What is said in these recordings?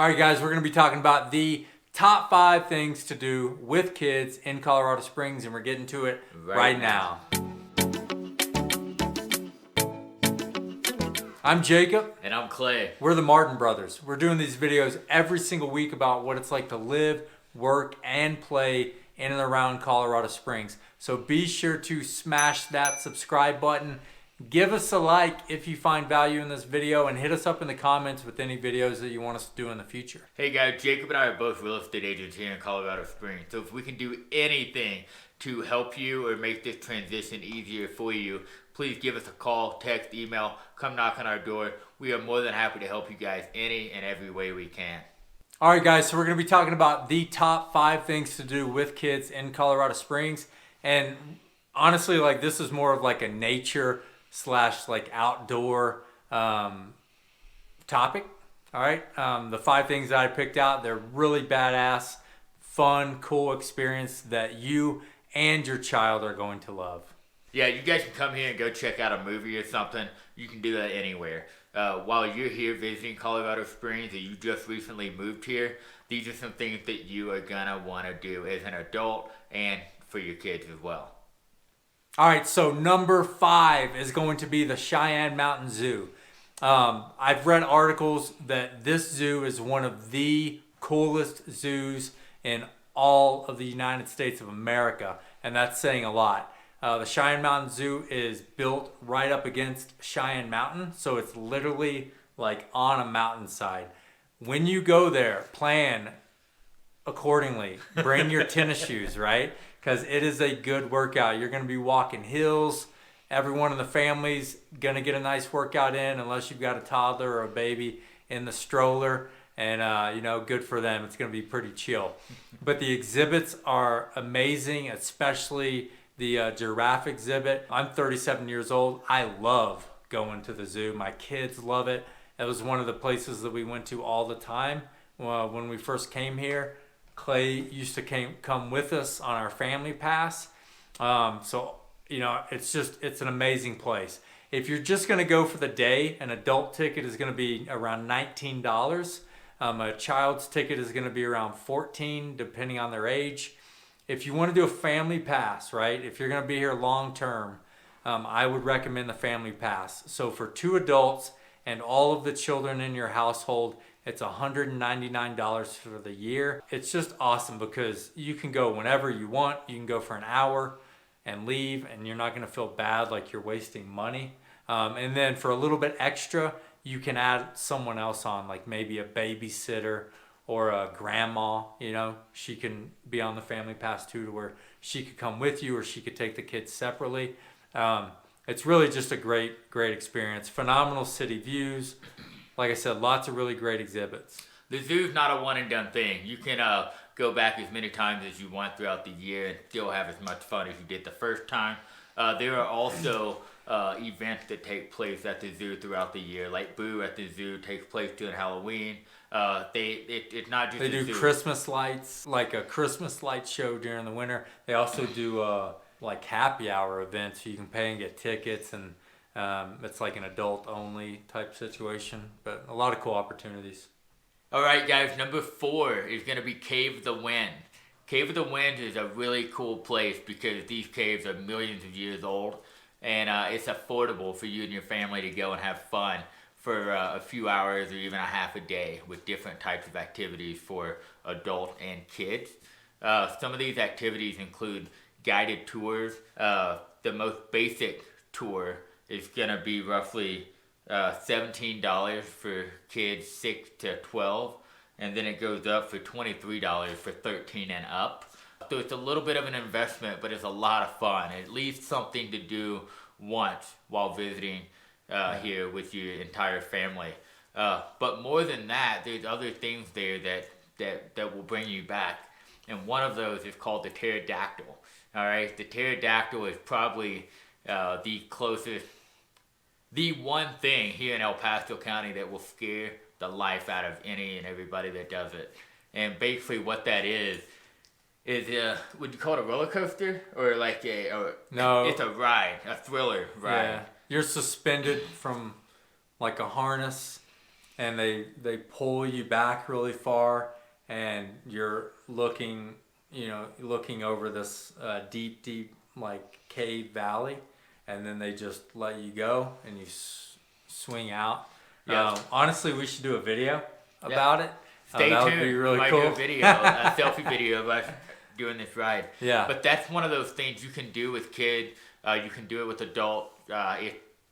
All right, guys, we're going to be talking about the top 5 things to do with kids in Colorado Springs, and we're getting to it right now. I'm Jacob. And I'm Clay. We're the Martin brothers. We're doing these videos every single week about what it's like to live, work, and play in and around Colorado Springs. So be sure to smash that subscribe button. Give us a like if you find value in this video, and hit us up in the comments with any videos that you want us to do in the future. Hey guys, Jacob and I are both real estate agents here in Colorado Springs. So if we can do anything to help you or make this transition easier for you, please give us a call, text, email, come knock on our door. We are more than happy to help you guys any and every way we can. All right, guys, so we're going to be talking about the top 5 things to do with kids in Colorado Springs. And honestly, like, this is more of like a nature / like outdoor topic. All right, the 5 things that I picked out, they're really badass, fun, cool experience that you and your child are going to love. Yeah, you guys can come here and go check out a movie or something. You can do that anywhere. While you're here visiting Colorado Springs or you just recently moved here, these are some things that you are going to want to do as an adult and for your kids as well. All right, so number 5 is going to be the Cheyenne Mountain Zoo. I've read articles that this zoo is one of the coolest zoos in all of the United States of America, and that's saying a lot. The Cheyenne Mountain Zoo is built right up against Cheyenne Mountain, so it's literally like on a mountainside. When you go there, plan accordingly. Bring your tennis shoes, right? Because it is a good workout. You're going to be walking hills. Everyone in the family's going to get a nice workout in, unless you've got a toddler or a baby in the stroller. And, good for them. It's going to be pretty chill. But the exhibits are amazing, especially the giraffe exhibit. I'm 37 years old. I love going to the zoo. My kids love it. It was one of the places that we went to all the time when we first came here. Clay used to come with us on our family pass. It's an amazing place. If you're just going to go for the day, an adult ticket is going to be around $19. A child's ticket is going to be around $14, depending on their age. If you want to do a family pass, right? If you're going to be here long term, I would recommend the family pass. So for 2 adults and all of the children in your household, it's $199 for the year. It's just awesome because you can go whenever you want. You can go for an hour and leave, and you're not going to feel bad like you're wasting money. And then for a little bit extra, you can add someone else on, like maybe a babysitter or a grandma. She can be on the family pass too, to where she could come with you, or she could take the kids separately. It's really just a great experience. Phenomenal city views. Like I said, lots of really great exhibits. The zoo's not a one and done thing. You can go back as many times as you want throughout the year and still have as much fun as you did the first time. There are also events that take place at the zoo throughout the year, like Boo at the zoo takes place during Halloween. It's not just they do Christmas lights, like a Christmas light show during the winter. They also do like happy hour events, so you can pay and get tickets, and it's like an adult only type situation, but a lot of cool opportunities. All right, guys, number 4 is going to be Cave of the Wind. Cave of the Wind is a really cool place because these caves are millions of years old, and it's affordable for you and your family to go and have fun for a few hours or even a half a day with different types of activities for adults and kids. Some of these activities include guided tours. The most basic tour is going to be roughly $17 for kids 6 to 12, and then it goes up for $23 for 13 and up. So it's a little bit of an investment, but it's a lot of fun. At least something to do once while visiting here with your entire family. But more than that, there's other things there that will bring you back, and one of those is called the pterodactyl. All right, the pterodactyl is probably the one thing here in El Paso County that will scare the life out of any and everybody that does it. And basically what that is would you call it a roller coaster? Or like no, it's a ride, a thriller ride. Yeah. You're suspended from like a harness, and they pull you back really far, and you're looking over this deep like cave valley, and then they just let you go and you swing out. Yeah. Honestly, we should do a video about it. Stay that tuned. would be really we might cool. do a video, a selfie video of us doing this ride. Yeah. But that's one of those things you can do with kids. You can do it with adults.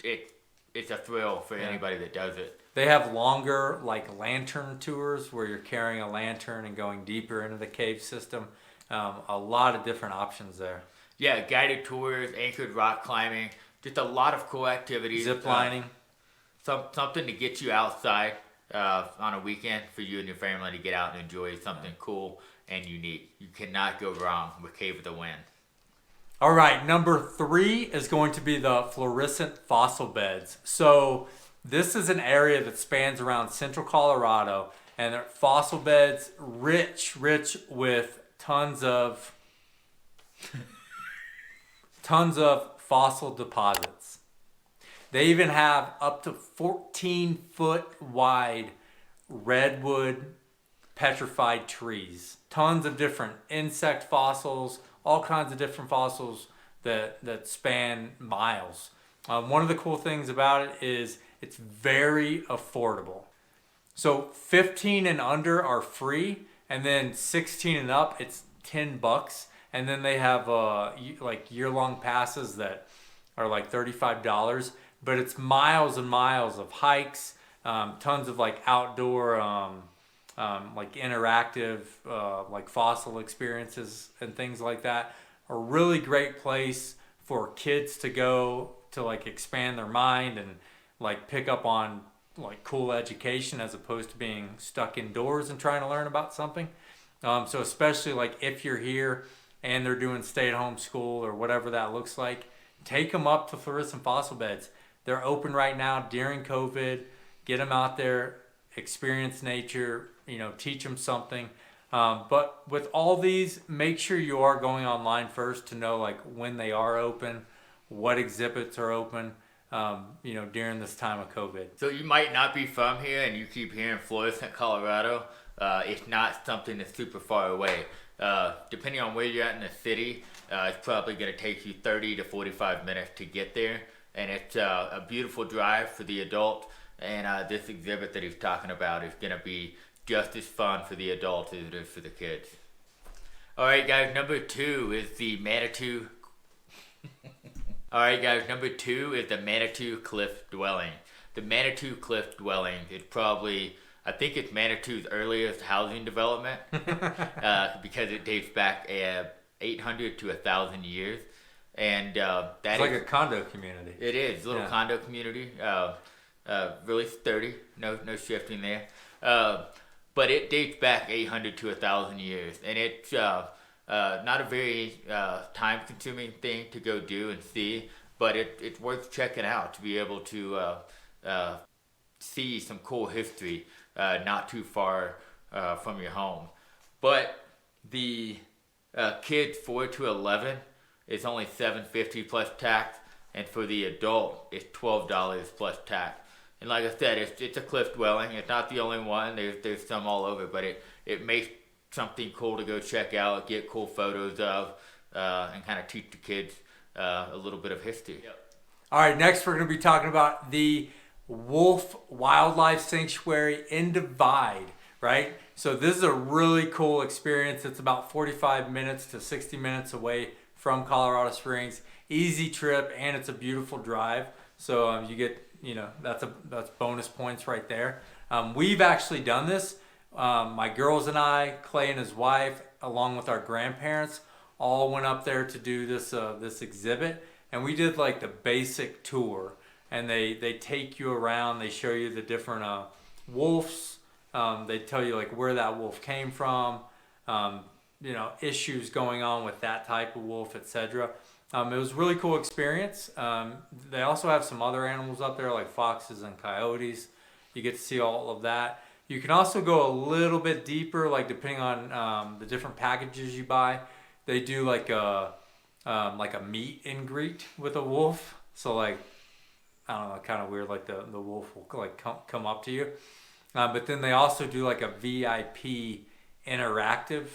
It's a thrill for anybody that does it. They have longer like lantern tours where you're carrying a lantern and going deeper into the cave system. A lot of different options there. Yeah, guided tours, anchored rock climbing, just a lot of cool activities. Zip lining. Something to get you outside on a weekend for you and your family to get out and enjoy something cool and unique. You cannot go wrong with Cave of the Wind. All right, number 3 is going to be the fluorescent fossil beds. So this is an area that spans around central Colorado, and they're fossil beds rich with tons of fossil deposits. They even have up to 14-foot wide redwood petrified trees. Tons of different insect fossils, all kinds of different fossils that span miles. One of the cool things about it is it's very affordable. So 15 and under are free, and then 16 and up, it's $10. And then they have like year-long passes that are like $35. But it's miles and miles of hikes, tons of like outdoor, like interactive, like fossil experiences and things like that. A really great place for kids to go to like expand their mind and like pick up on like cool education as opposed to being stuck indoors and trying to learn about something. So especially like if you're here and they're doing stay-at-home school or whatever that looks like, take them up to fluorescent fossil beds. They're open right now during COVID. Get them out there, experience nature, teach them something. But with all these, make sure you are going online first to know like when they are open, what exhibits are open, during this time of COVID. So you might not be from here and you keep hearing fluorescent Colorado. It's not something that's super far away. Depending on where you're at in the city, it's probably going to take you 30 to 45 minutes to get there. And it's a beautiful drive for the adult. And this exhibit that he's talking about is going to be just as fun for the adults as it is for the kids. All right, guys, number 2 is the Manitou. All right, guys, number 2 is the Manitou Cliff Dwelling. The Manitou Cliff Dwelling is probably, I think it's Manitou's earliest housing development because it dates back 800 to 1,000 years. And it's like a condo community. It is a little condo community, really sturdy, no shifting there. But it dates back 800 to 1,000 years, and it's not a very time-consuming thing to go do and see, but it's worth checking out to be able to see some cool history not too far from your home. But the kids 4 to 11. It's only $7.50 plus tax, and for the adult, it's $12 plus tax. And like I said, it's a cliff dwelling. It's not the only one. There's some all over, but it makes something cool to go check out, get cool photos of, and kind of teach the kids a little bit of history. Yep. All right, next we're going to be talking about the Wolf Wildlife Sanctuary in Divide, right? So this is a really cool experience. It's about 45 minutes to 60 minutes away from Colorado Springs. Easy trip, and it's a beautiful drive. So you get, that's bonus points right there. We've actually done this. My girls and I, Clay and his wife, along with our grandparents, all went up there to do this exhibit, and we did like the basic tour. And they take you around. They show you the different wolves. They tell you like where that wolf came from. Issues going on with that type of wolf, etc. It was a really cool experience. They also have some other animals up there like foxes and coyotes. You get to see all of that. You can also go a little bit deeper, like depending on the different packages you buy. They do like a meet and greet with a wolf. So like, I don't know, kind of weird. Like the wolf will like come up to you. But then they also do like a VIP interactive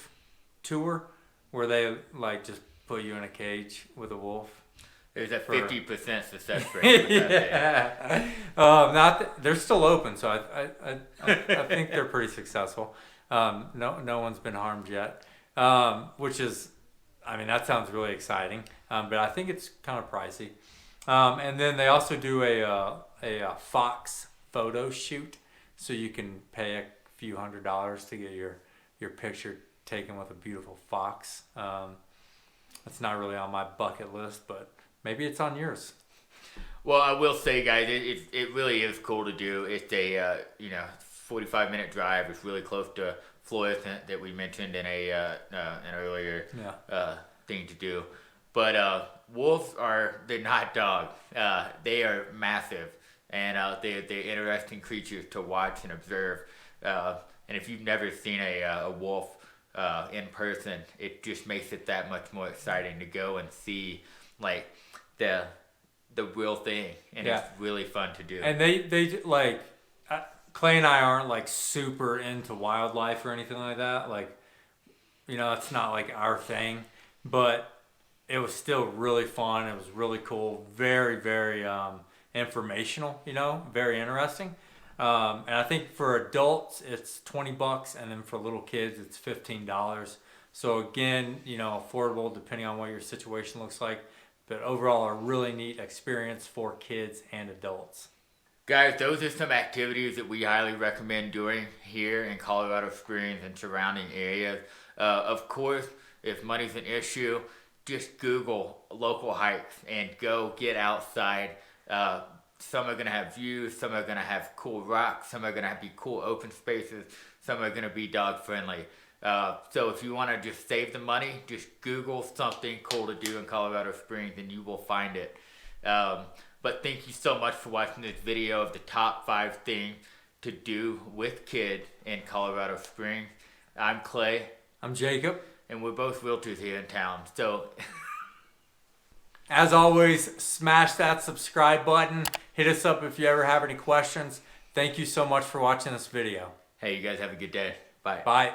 tour where they like just put you in a cage with a wolf. There's a 50% success rate. Yeah. They're still open, so I think they're pretty successful. No one's been harmed yet, which is, I mean, that sounds really exciting. But I think it's kind of pricey. And then they also do a fox photo shoot, so you can pay a few $100s to get your picture taken with a beautiful fox. That's not really on my bucket list, but maybe it's on yours. Well, I will say, guys, it really is cool to do. It's a 45-minute drive. It's really close to Florissant that we mentioned in an earlier thing to do. But wolves they're not dogs. They are massive, and they're interesting creatures to watch and observe. And if you've never seen a wolf in person, it just makes it that much more exciting to go and see like the real thing, and it's really fun to do. And they like Clay and I aren't like super into wildlife or anything like that. Like, it's not like our thing, but it was still really fun. It was really cool. Very, very informational, very interesting. And I think for adults, it's $20, and then for little kids, it's $15. So again, affordable depending on what your situation looks like. But overall, a really neat experience for kids and adults. Guys, those are some activities that we highly recommend doing here in Colorado Springs and surrounding areas. Of course, if money's an issue, just Google local hikes and go get outside. Some are going to have views, some are going to have cool rocks, some are going to be cool open spaces, some are going to be dog friendly. So if you want to just save the money, just Google something cool to do in Colorado Springs and you will find it. But thank you so much for watching this video of the top 5 things to do with kids in Colorado Springs. I'm Clay. I'm Jacob. And we're both realtors here in town. So, as always, smash that subscribe button. Hit us up if you ever have any questions. Thank you so much for watching this video. Hey, you guys have a good day. Bye. Bye.